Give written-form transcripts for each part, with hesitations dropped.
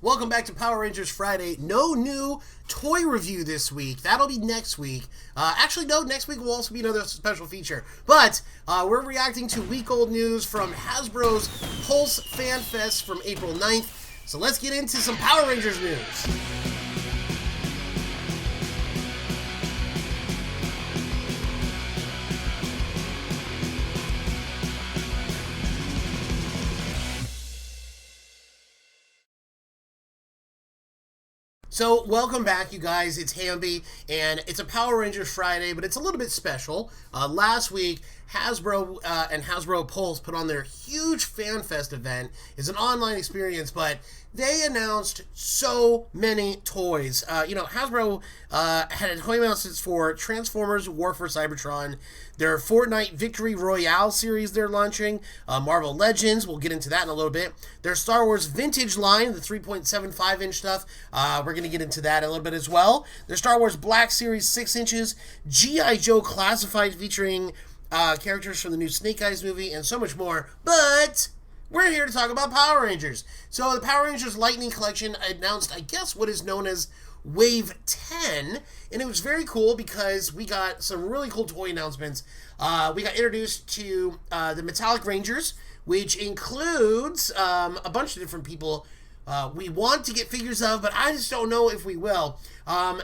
Welcome back to Power Rangers Friday. No new toy review this week. That'll be next week. Actually, no, next week will also be another special feature. But we're reacting to week-old news from Hasbro's Pulse Fan Fest from April 9th. So let's get into some Power Rangers news. So, welcome back, you guys. It's Hamby, and it's a Power Rangers Friday, but it's a little bit special. Last week, Hasbro and Hasbro Pulse put on their huge Fan Fest event. It's an online experience, but they announced so many toys. Hasbro had toy announcements for Transformers War for Cybertron, their Fortnite Victory Royale series they're launching, Marvel Legends, we'll get into that in a little bit, their Star Wars Vintage line, the 3.75-inch stuff, we're going to get into that a little bit as well, their Star Wars Black Series 6 inches, G.I. Joe Classified featuring characters from the new Snake Eyes movie, and so much more, but we're here to talk about Power Rangers. So the Power Rangers Lightning Collection announced, I guess, what is known as Wave 10, and it was very cool because we got some really cool toy announcements. We got introduced to the Metallic Rangers, which includes a bunch of different people we want to get figures of, but I just don't know if we will.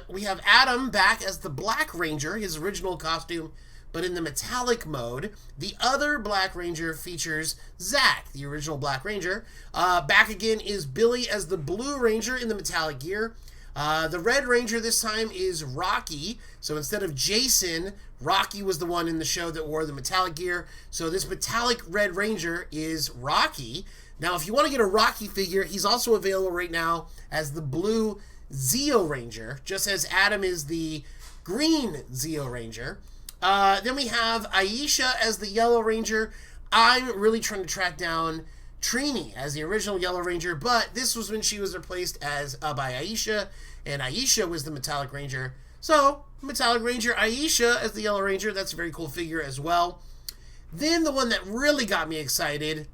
We have Adam back as the Black Ranger, his original costume, but in the metallic mode. The other Black Ranger features Zach, the original Black Ranger. Back again is Billy as the Blue Ranger in the metallic gear. The Red Ranger this time is Rocky. So instead of Jason, Rocky was the one in the show that wore the metallic gear. So this metallic Red Ranger is Rocky. Now, if you want to get a Rocky figure, he's also available right now as the Blue Zeo Ranger, just as Adam is the Green Zeo Ranger. Then we have Aisha as the Yellow Ranger. I'm really trying to track down Trini as the original Yellow Ranger, but this was when she was replaced by Aisha, and Aisha was the Metallic Ranger. So, Metallic Ranger Aisha as the Yellow Ranger, that's a very cool figure as well. Then the one that really got me excited,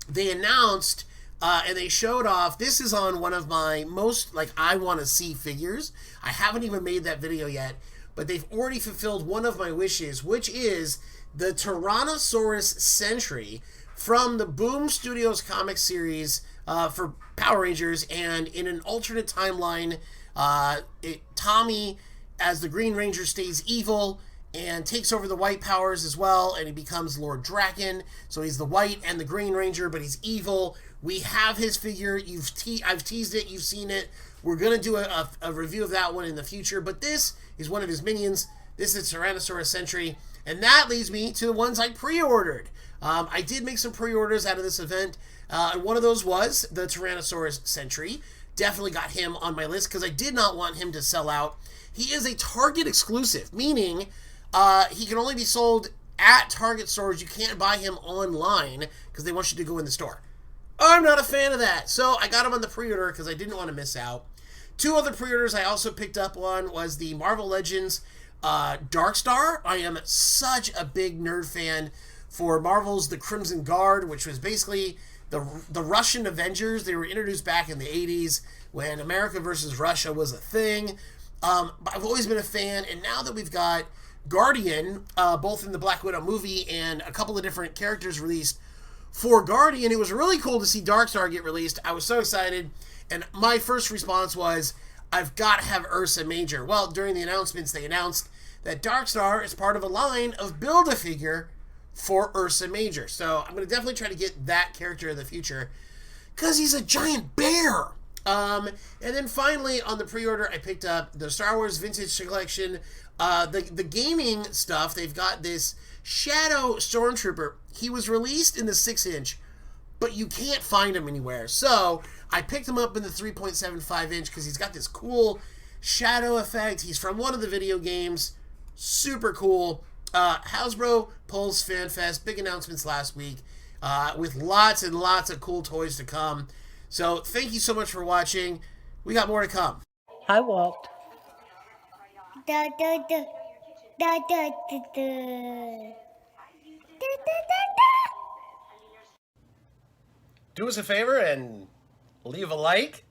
they announced and they showed off, this is on one of my most, I want to see figures. I haven't even made that video yet, but they've already fulfilled one of my wishes, which is the Tyrannosaurus Sentry from the Boom Studios comic series for Power Rangers, and in an alternate timeline, Tommy, as the Green Ranger, stays evil and takes over the white powers as well, and he becomes Lord Draken. So he's the white and the Green Ranger, but he's evil. We have his figure. I've teased it. You've seen it. We're going to do a review of that one in the future, but this is one of his minions. This is Tyrannosaurus Sentry, and that leads me to the ones I pre-ordered. I did make some pre-orders out of this event, and one of those was the Tyrannosaurus Sentry. Definitely got him on my list because I did not want him to sell out. He is a Target exclusive, meaning he can only be sold at Target stores. You can't buy him online because they want you to go in the store. I'm not a fan of that, so I got him on the pre-order because I didn't want to miss out. Two other pre-orders I also picked up on was the Marvel Legends Darkstar. I am such a big nerd fan for Marvel's The Crimson Guard, which was basically the Russian Avengers. They were introduced back in the 80s when America versus Russia was a thing. I've always been a fan, and now that we've got Guardian, both in the Black Widow movie and a couple of different characters released for Guardian, it was really cool to see Darkstar get released. I was so excited, and my first response was, I've got to have Ursa Major. Well, during the announcements, they announced that Darkstar is part of a line of Build-A-Figure for Ursa Major. So I'm going to definitely try to get that character in the future because he's a giant bear. And then finally, on the pre-order, I picked up the Star Wars Vintage Collection. The gaming stuff, they've got this Shadow Stormtrooper. He was released in the 6-inch, but you can't find him anywhere. So I picked him up in the 3.75-inch because he's got this cool shadow effect. He's from one of the video games. Super cool. Hasbro Pulse Fan Fest, big announcements last week with lots and lots of cool toys to come. So thank you so much for watching. We got more to come. I walked. Da, da, da. Da, da, da, da. Da, da, da, Do us a favor and leave a like,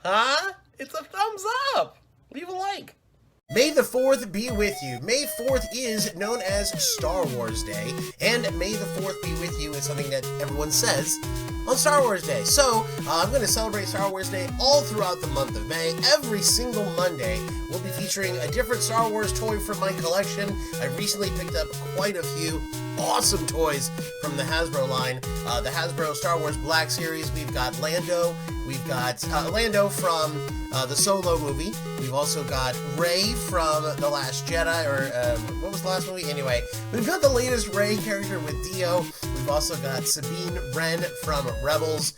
Huh? It's a thumbs up. Leave a like. May the 4th be with you. May 4th is known as Star Wars Day, and May the 4th be with you is something that everyone says on Star Wars Day. So, I'm going to celebrate Star Wars Day all throughout the month of May. Every single Monday, we'll be featuring a different Star Wars toy from my collection. I recently picked up quite a few awesome toys from the Hasbro line. The Hasbro Star Wars Black Series, we've got Lando. We've got Lando from the Solo movie. We've also got Rey from The Last Jedi, or what was the last movie? Anyway, we've got the latest Rey character with Dio. We've also got Sabine Wren from Rebels.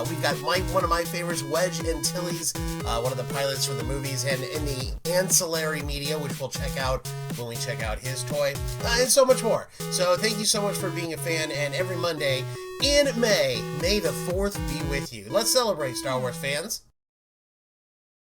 We've got one of my favorites, Wedge Antilles, one of the pilots from the movies, and in the ancillary media, which we'll check out when we check out his toy, and so much more. So thank you so much for being a fan, and every Monday in May, May the 4th be with you. Let's celebrate, Star Wars fans.